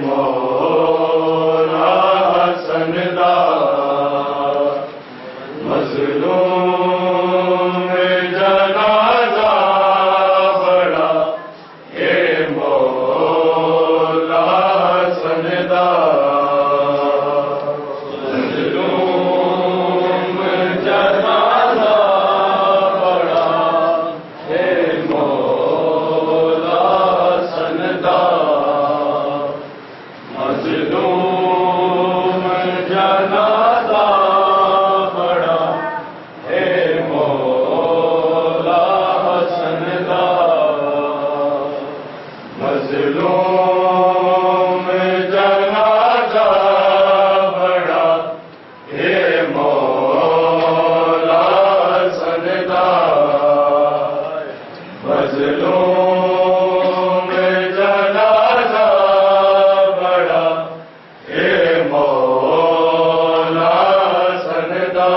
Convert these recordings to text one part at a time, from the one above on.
मौला सनदा मज़लूम जनाज़ा बड़ा हे मौला सनदा मज़लूम जनाज़ा बड़ा हे मौला सनदा मज़लूम जनाज़ा बड़ा हे मौला सनदा मज़लूम जनाज़ा बड़ा हे मौला सनदा मज़लूम जनाज़ा बड़ा हे मौला सनदा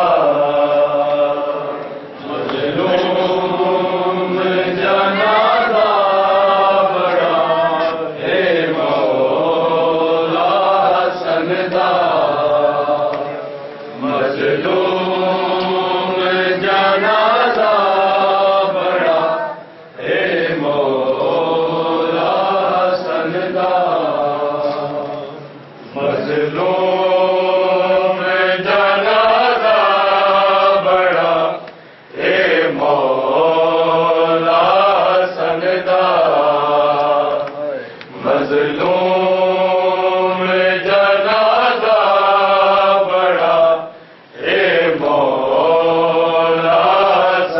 मज़लूम जनाज़ा बड़ा हे मौला सनदा मज़लूम जनाज़ा बड़ा हे मौला सनदा मज़लूम जनाज़ा बड़ा हे मौला सनदा मज़लूम जनाज़ा बड़ा हे मौला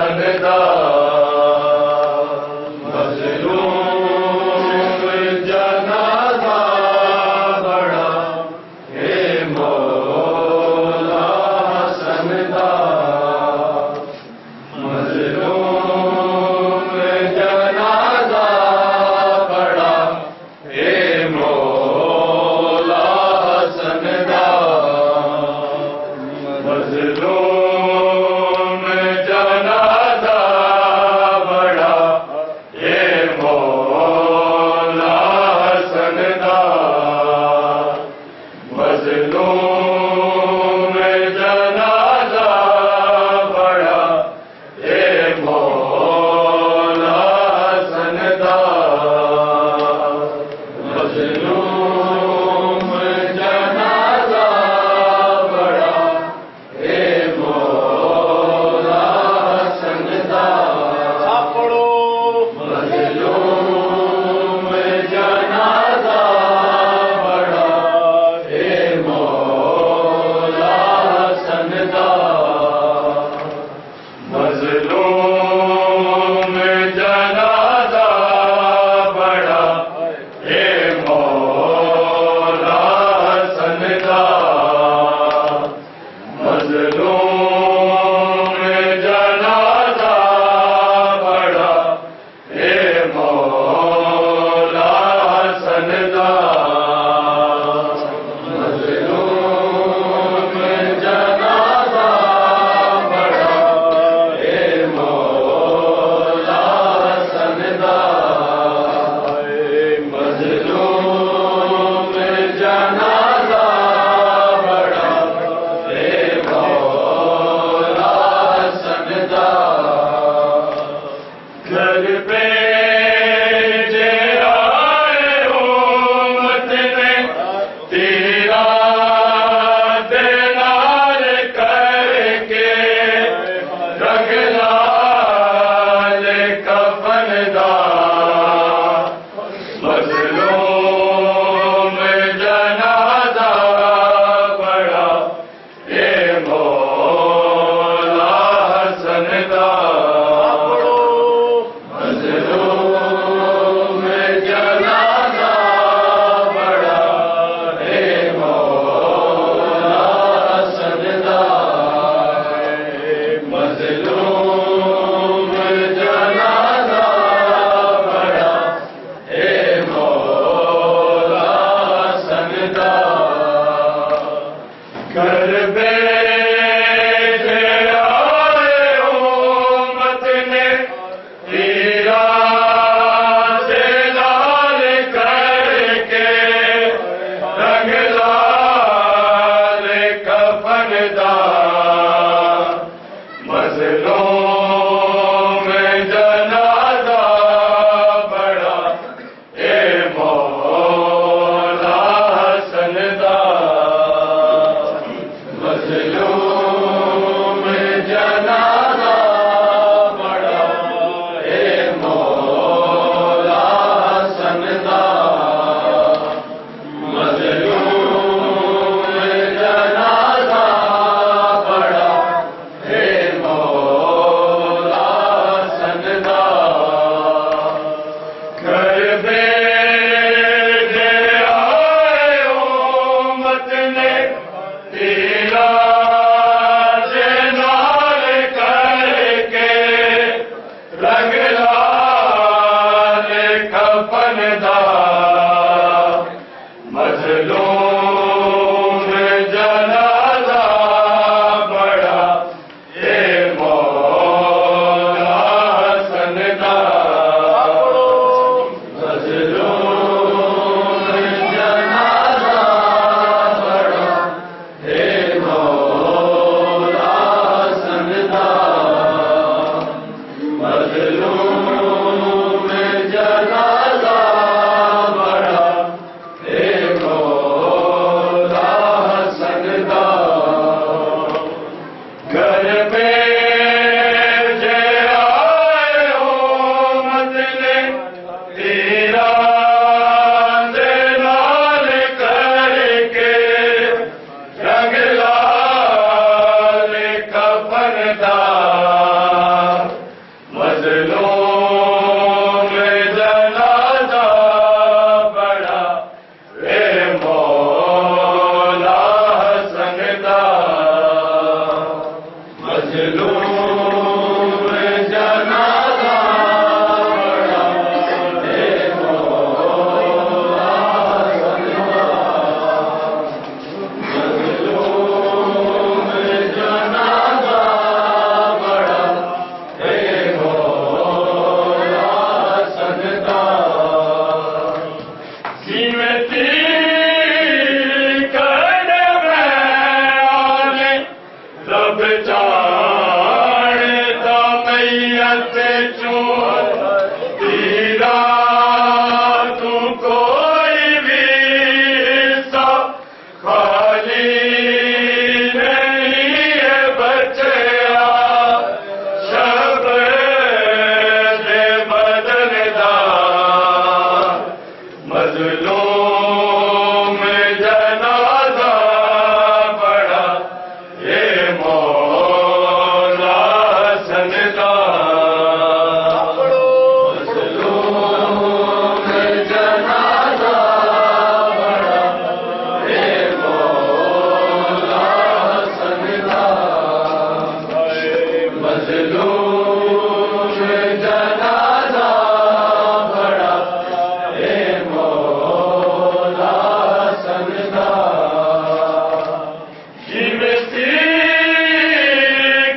सनदा मज़लूम जनाज़ा बड़ा हे मौला सनदा मज़लूम जनाज़ा बड़ा हे मौला सनदा मज़लूम जनाज़ा बड़ा हे मौला सनदा मज़लूम जनाज़ा बड़ा हे मौला सनदा मज़लूम जनाज़ा बड़ा हे मौला सनदा पढ़ो मज़लूम जनाज़ा बड़ा हे मौला सनदा मज़लूम जनाज़ा बड़ा हे मौला मजलूम जनाजा बड़ा ए मौला हसन दा मजलूम जनाजा बड़ा ए मौला हसन दा मजलूम जनाजा बड़ा ए मौला हसन दा घर में जे आए हो मजले तेरा दे लाल करके रंग लाल कफन दा मजलूम जनाजा बड़ा ए मौला हसन दा मजलूम जनाजा बड़ा ए मौला हसन दा मजलूम जनाजा बड़ा ए मौला हसन दा जीवती कर मैं रब जानता मैयत चूं तेरा तू कोई भी हिस्सा खाली नहीं है बचया शब दे बदन दा मजलूम जनाजा बड़ा ए मौला हसन दा मजलूम जनाजा बड़ा ए मौला हसन दा मजलूम जनाजा बड़ा ए मौला हसन दा जीवती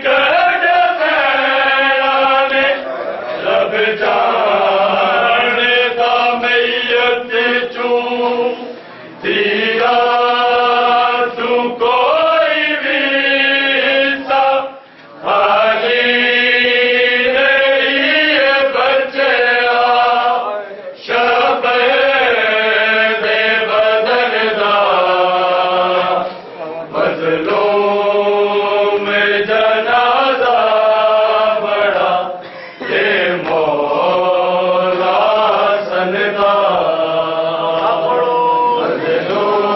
कर मैंने रब जानता मैयत चूं तेरा तू कोई भी हिस्सा खाली नहीं है बचया शब दे बदन दा मजलूम जनाजा बड़ा ए मौला हसन दा मजलूम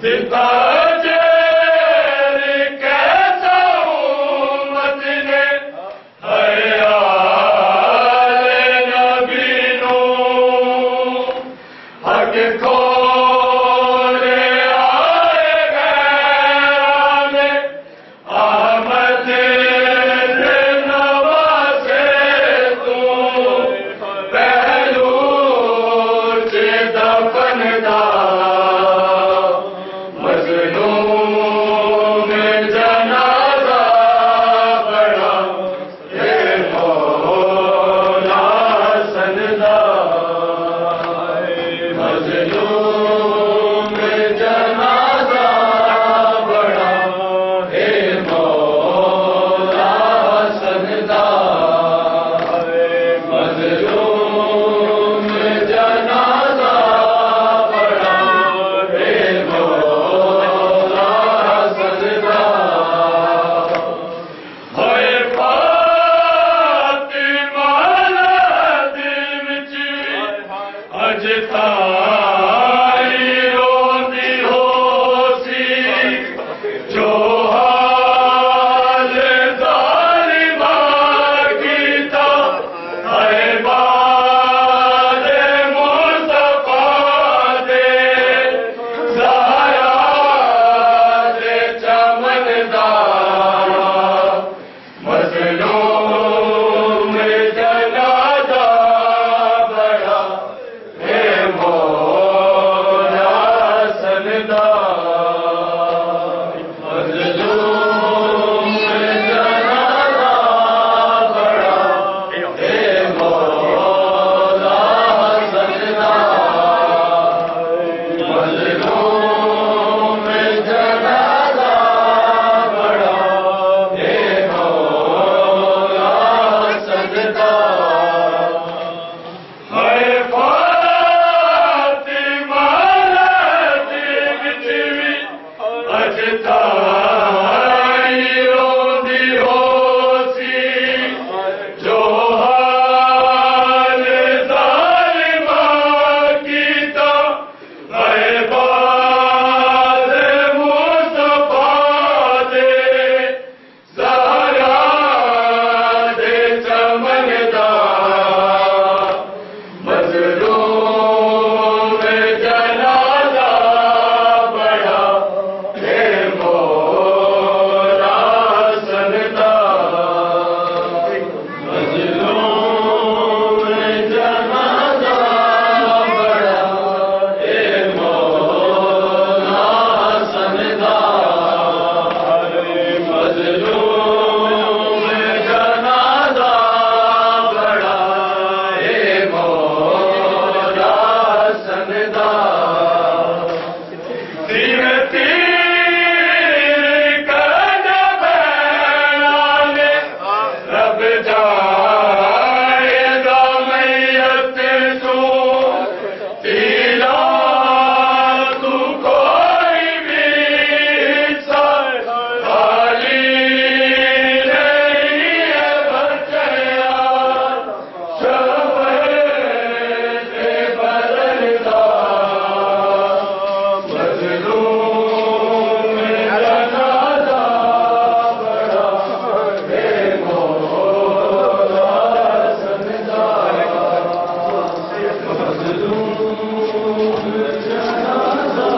पिता जेर कैसा उम्मत ने हयाल नबी नू हक खोले आए गैराने आमद नवासे तू पहलू च दफन दा मजलूम जनाजा बड़ा हे मौला सनदा मजलूम जनाजा बड़ा हे मौला सनदा मजलूम जनाजा बड़ा हे मौला सनदा होए फातिमा दिल विच अज ताई रोंदी होसी जो हाल ज़ालिमा कीता है बाद मुस्तफा दे ज़हरा दे चमन दा मजलूम जनाजा बड़ा हे मौला सनदा मजलूम जनाजा बड़ा हे मौला सनदा मजलूम जनाजा बड़ा हे मौला सनदा है फातिमा दिल विच अज ताई रोंदी होसी जो हाल ज़ालिमा कीता है बाद मुस्तफा दे ज़हरा दे चमन दा मजलूम जनाजा बड़ा हे मौला सनदा मजलूम जनाजा बड़ा हे मौला सनदा मजलूम जनाजा बड़ा हे मौला सनदा तीर तीर कद बैलाने रब जाएगा मैयत तू तीला तू कोई भी खाली नहीं है बचया शफ़े से बदलता मजलूम जनाजा बड़ा हे मौला सनदा मजलूम जनाजा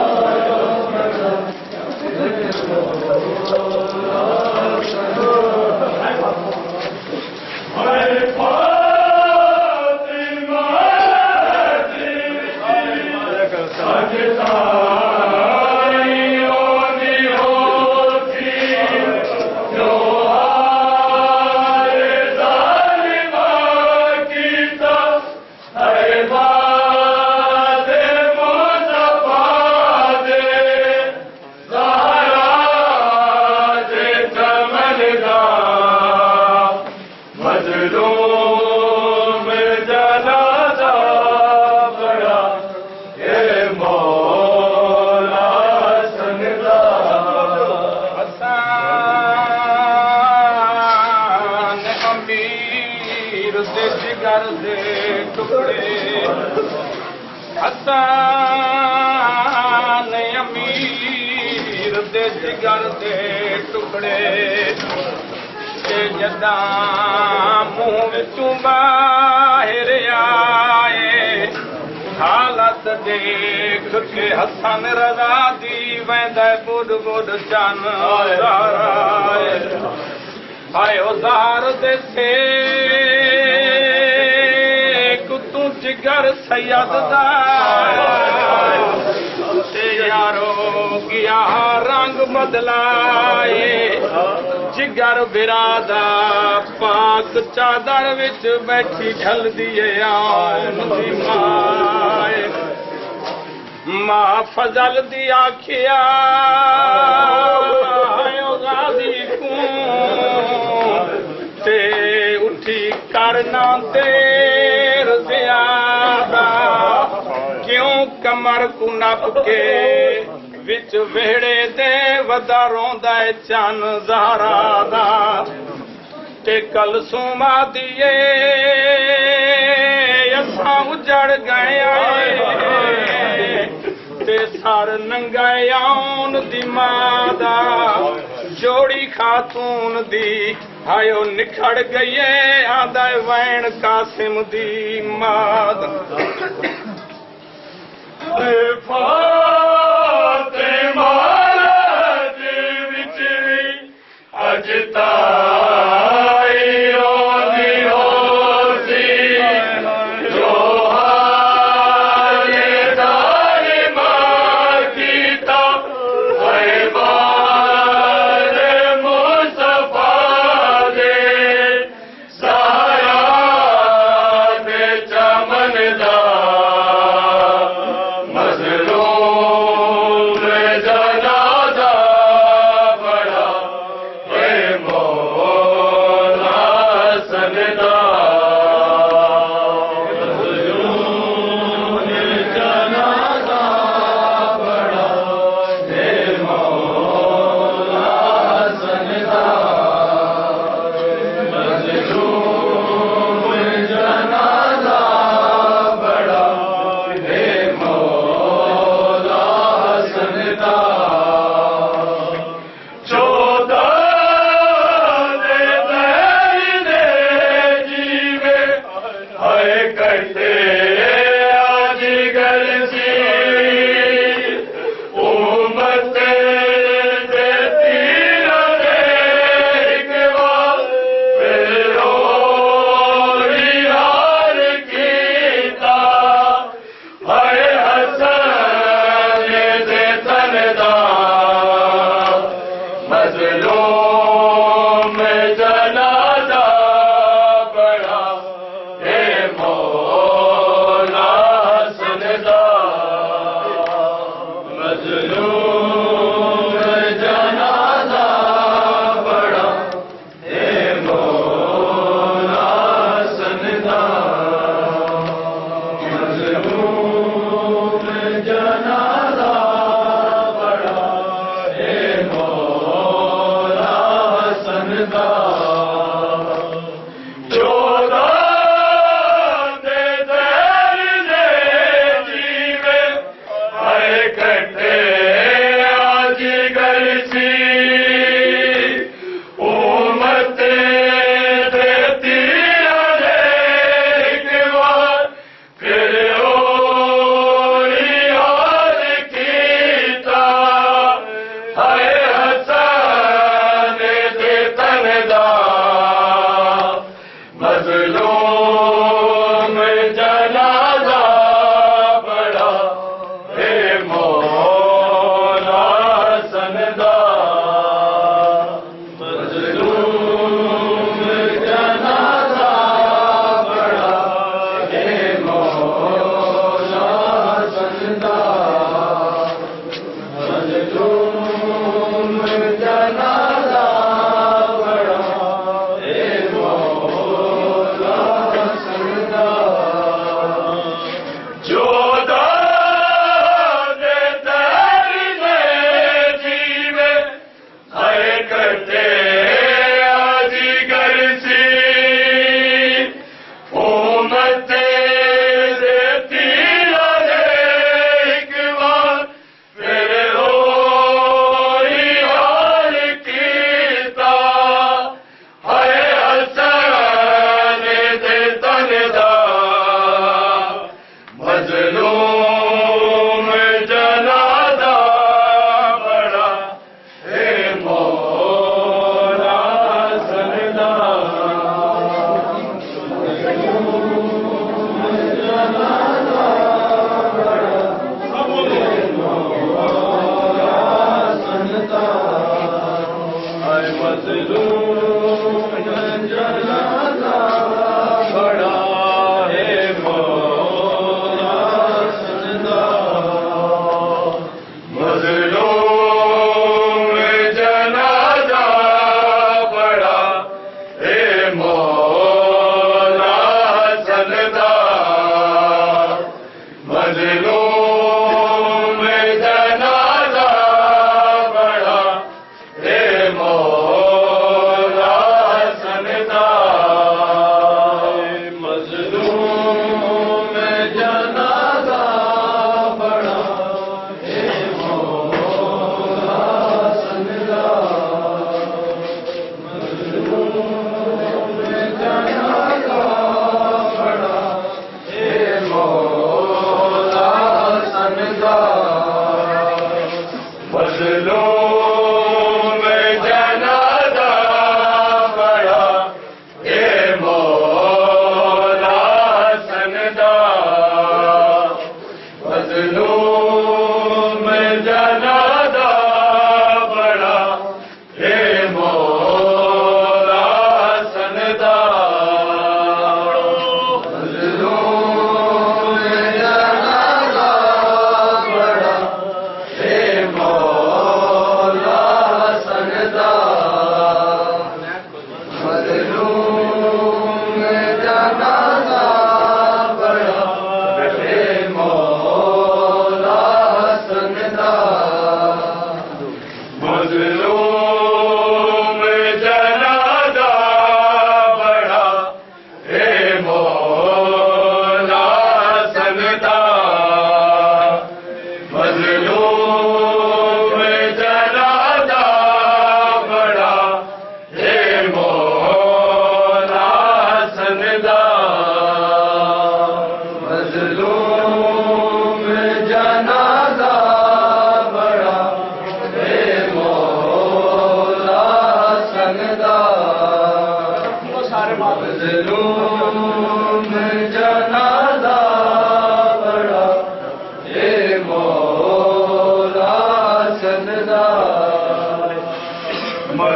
बड़ा हे मौला सनदा है फातिमा दिल विच अज ताई रोंदी होसी जो हाल ज़ालिमा कीता है बाद मुस्तफा दे ज़हरा दे चमन दा मजलूम जनाजा बड़ा हे मौला सनदा हसन अमीर दे जिगर दे टुकड़े हसन अमीर ते जिगर दे टुकड़े ते जदां मूंह विचों बाहर आए हालत देख के हसन रज़ा दी वेंदा बुध बुध चन ज़ाराए आयो ज़ार दे से तू जिगर सैयद दा ते यारो गया रंग बदलाए जिगर बिरादा पाक चादर विच बैठी ढल दिए आन दी माए मां फजल दी आखिया आयो गादी को ते उठी करना देर ज़्यादा क्यों कमर को नप के विच वेड़े दे वदा रोंदा है चन ज़हरा दा ते कलसूमा दिए असां उजड़ गए ते सर नंगाए आउन दी मां दा जोड़ी खातून दी आयो निखड़ गई आंदा वैन कासिम दी मां दा फातिमा दे विच भी अज ताई ओदी होसी जो हाले दारी मां कीता ऐबार मुस्तफा दे साया दे चमन दा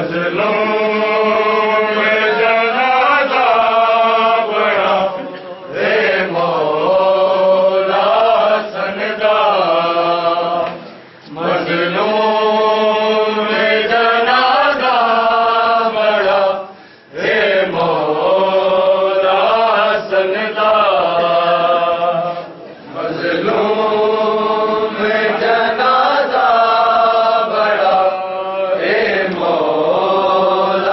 मजलूम जनाजा बड़ा रे मौला सनदा मजलूम जनाजा बड़ा रे मौला सनदा मजलूम जनाजा बड़ा रे मौला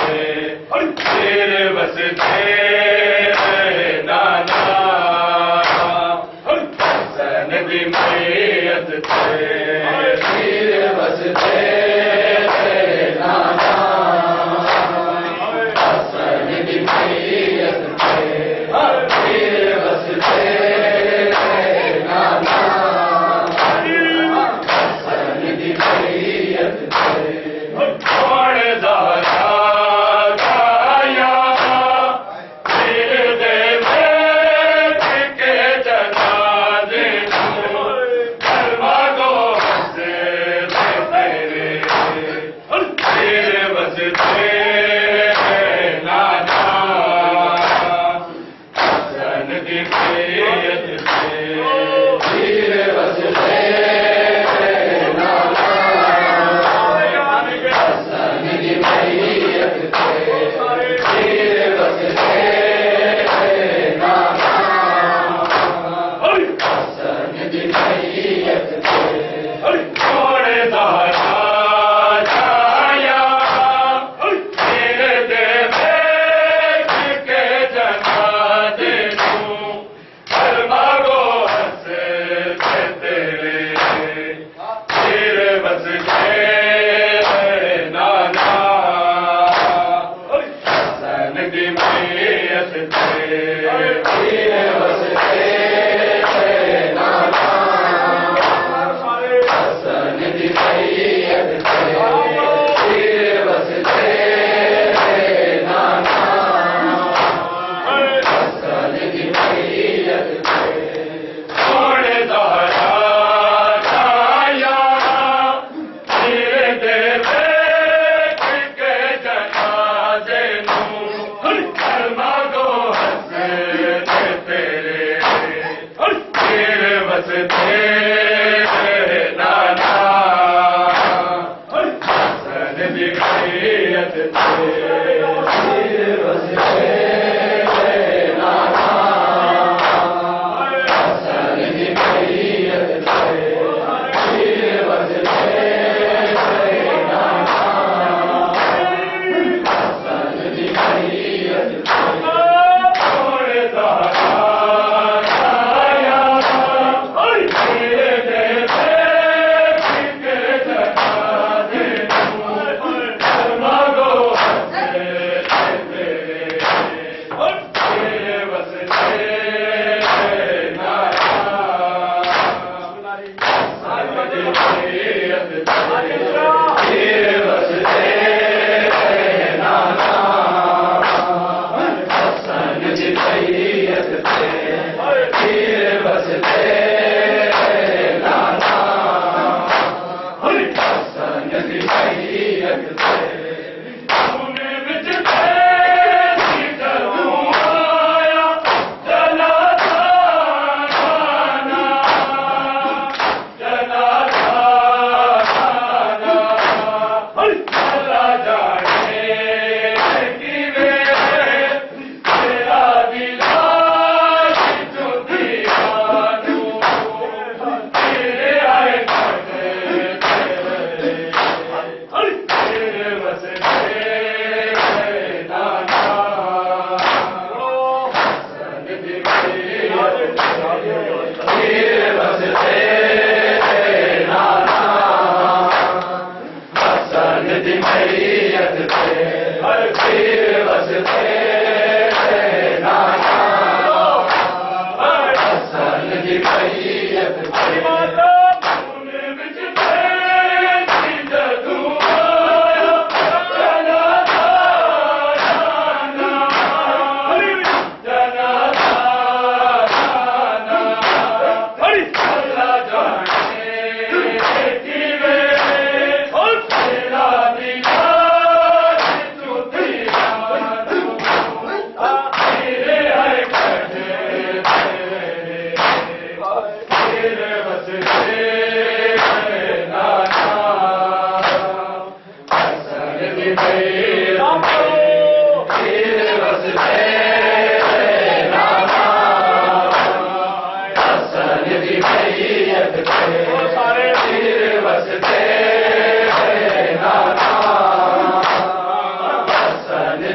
तेरे बसते नाना हसन दी मैयत तेरे बसते नाना हसन दी मैयत तेरे बसते नाना हसन दी मैयत कौन दारा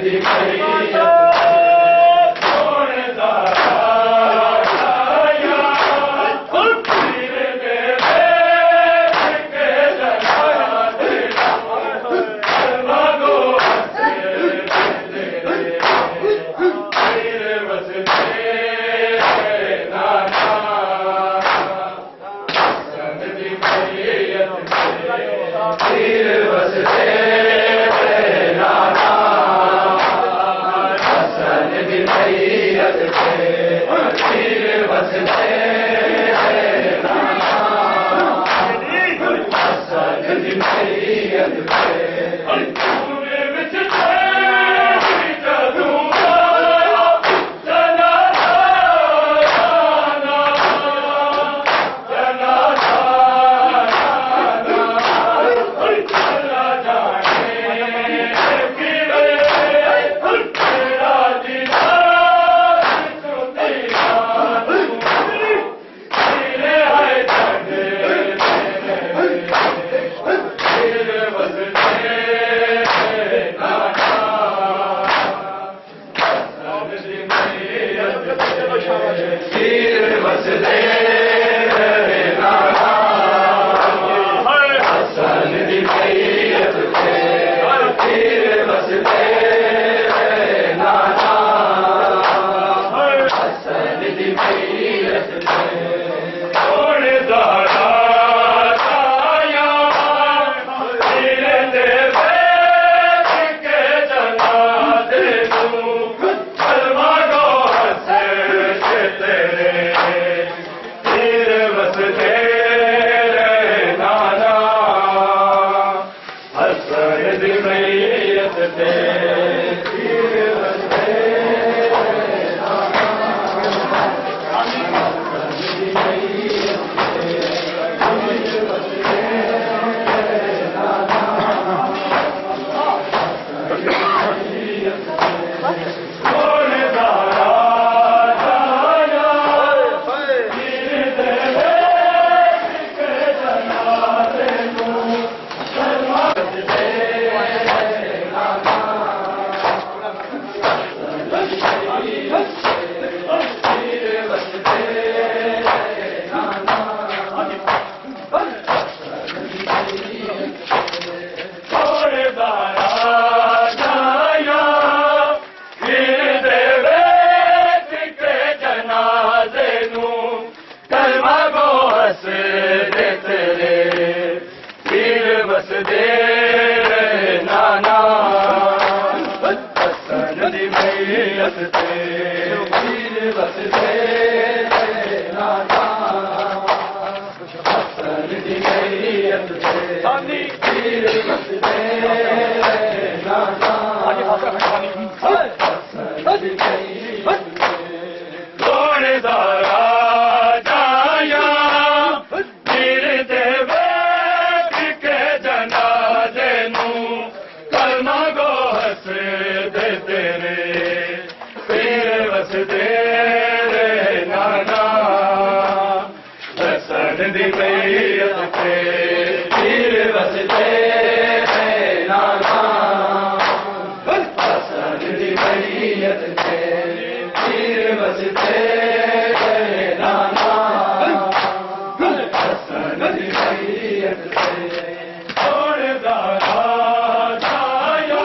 दी मैयत सोने दारा आया पीर दे के जनाते मांगो पीर बसते नाना हसन दी मैयत पीर बसते नाना हसन दी मैयत पीर बसते नाना हसन दी मैयत तूने बिछते दूंगा पीर बसते नाना हसन दी मैयत पीर बसते नाना हसन दी मैयत सोने दारा आया पीर दे के जनाते तू कलमा गो हसे तेरे पीर बसते नाना हसन दी मैयत पीर बसते सोने दारा आया पीर दे के जनाते तू कलमा बसते नाना पीर बसते नाना सोने दारा आया पीर दे के जनाते नू कलमा गो हसे तेरे पीर बसते नाना हसन दी मैयत पीर बसते नाना हसन दी मैयत पीर बसते नाना हसन दी मैयत सोने दारा जाया पीर दे के जनाते नू कलमा गो हसे तेरे पीर बसते नाना हसन दी मैयत पीर बसते नाना हसन दी मैयत पीर बसते नाना हसन दी मैयत सोने दारा आया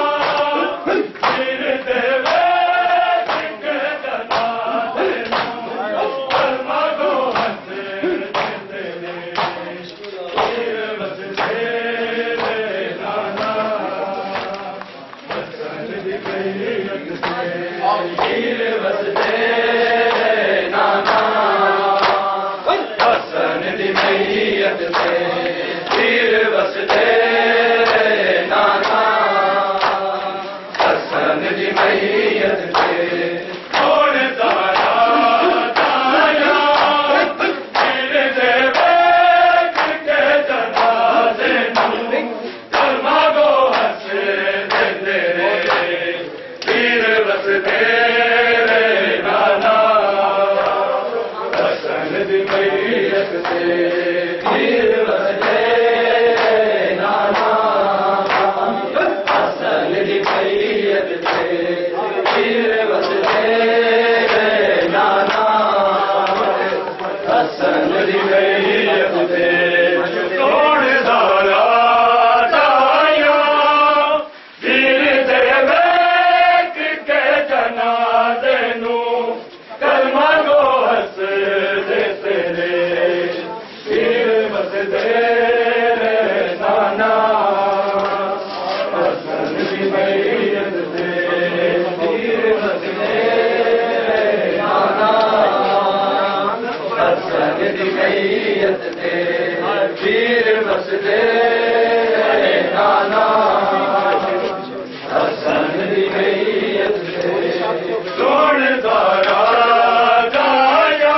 पीर दे के जनाते कलमा गो हसे तेरे पीर बसते नाना हसन दी मैयत पीर बसते नाना हसन दी मैयत पीर बसते नाना हसन दी मैयत सोने दारा आया पीर दे के जनाते कलमा गो हसे तेरे पीर बसते नाना हसन दी मैयत पीर बसते नाना हसन दी मैयत दी मैयत ते पीर वसदे नाना हसन दी मैयत ते सोण दारा जाया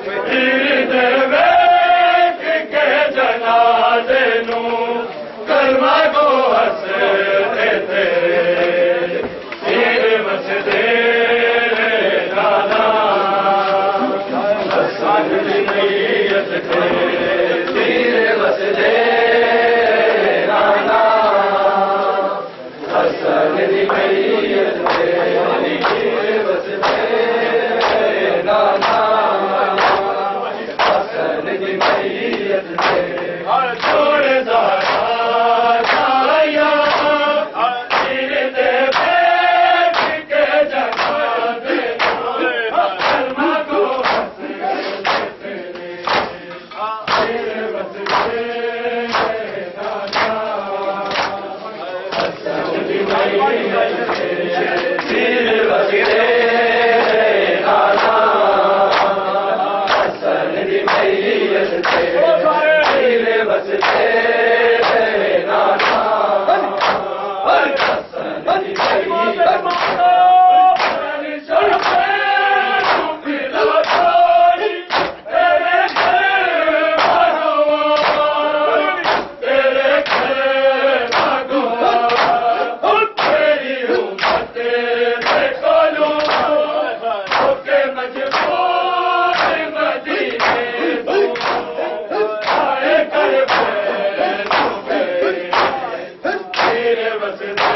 पीर दे वेख के जनाजे नू कलमा गो हसदे तेरे पीर वसदे नाना हसन दी मैयत ते पीर वसदे नाना हसन दी मैयत ते पीर वसदे नाना हसन दी मैयत ते छोड़ दारा जाया पीर दे वेख के जनाजे कलमा गो हसदे तेरे पीर वसदे नाना हसन दी मैयत ते पीर वसदे नाना हसन दी मैयत ते पीर वसदे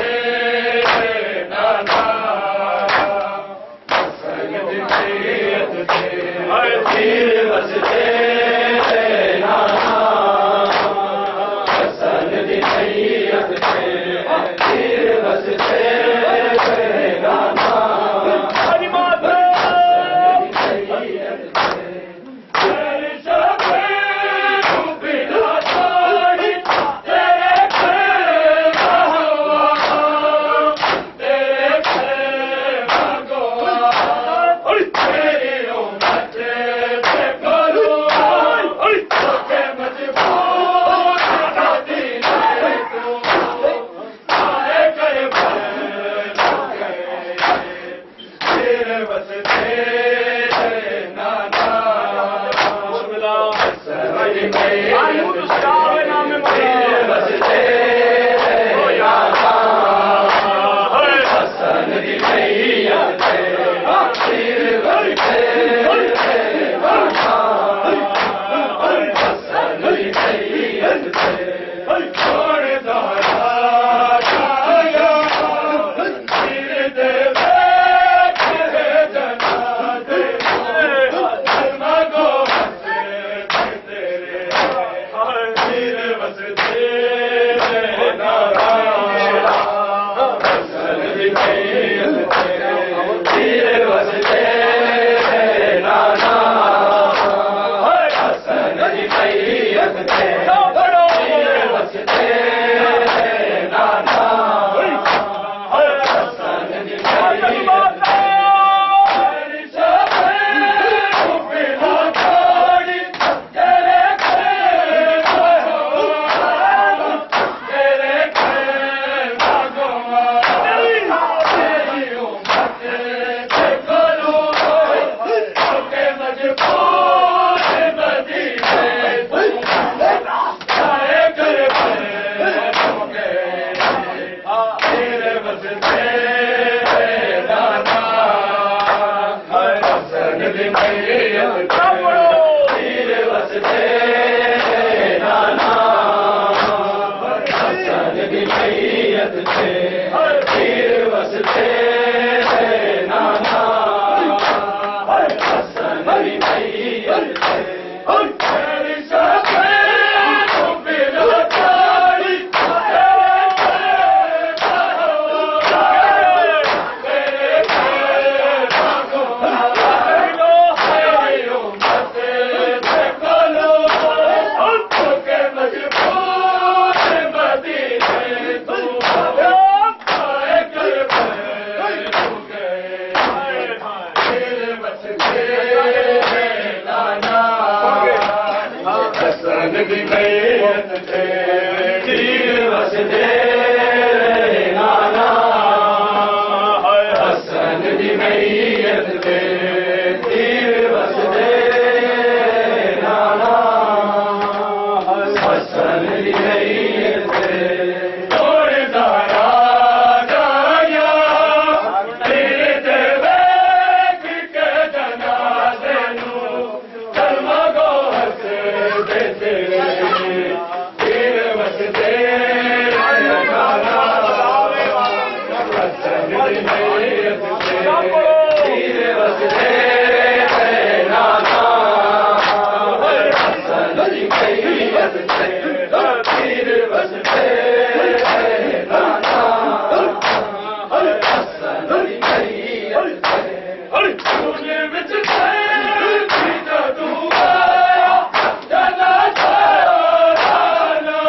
नाना हसन दी हसन दी मैयत ते तीर वसदे नाना हसन दी मैयत ते तीर वसदे नाना हसन दी मैयत ते थोड़े दारा जाया तेरे ते बैठ के जनाजे नू कलमा गो हस दे तेरे तीर वसदे नाना हसन दी मैयत ते तीर वसदे नाना हसन दी मैयत ते तीर वसदे नाना हसन दी मैयत ते तूने विच तेरी जादू आया जना ताना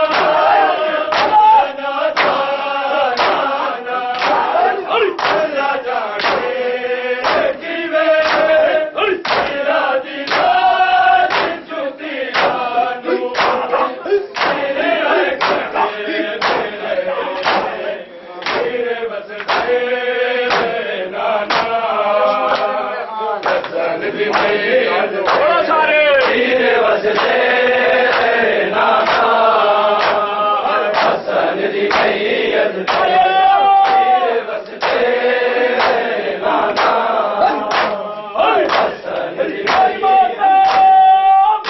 जना ताना तेरा जाने जीवे तेरा दिला जुती जानू तेरे तेरे बसते नाना हसन दी मैयत तेरे बसते नाना हसन दी मैयत तेरे बसते नाना हसन दी मैयत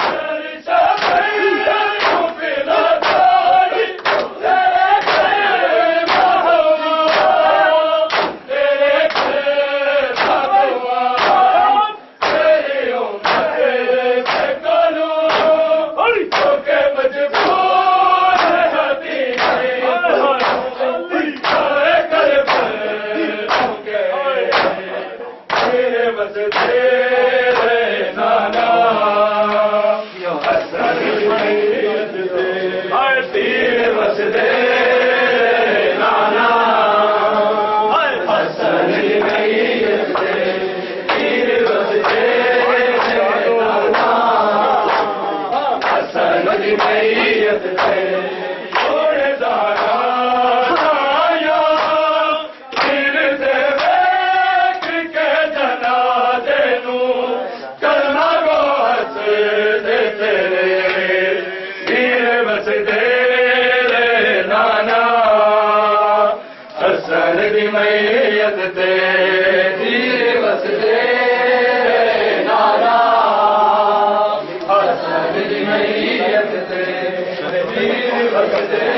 तेरी शक्ल को पिला तारी तेरे तेरे भगवान तेरी उम्मत से करो के मजबूर हदी कर तेरे बसते नाना हसन दी मैयत ते तीर वसदे नाना हसन दी मैयत ते तीर वसदे नाना हसन दी मैयत ते थोड़े दारा जाया तीर ते बैठ के जनाजे नू कलमा गो हस दे तेरे तीर वसदे नाना हसन दी मैयत ते तीर वसदे नाना हसन दी मैयत ते तीर वसदे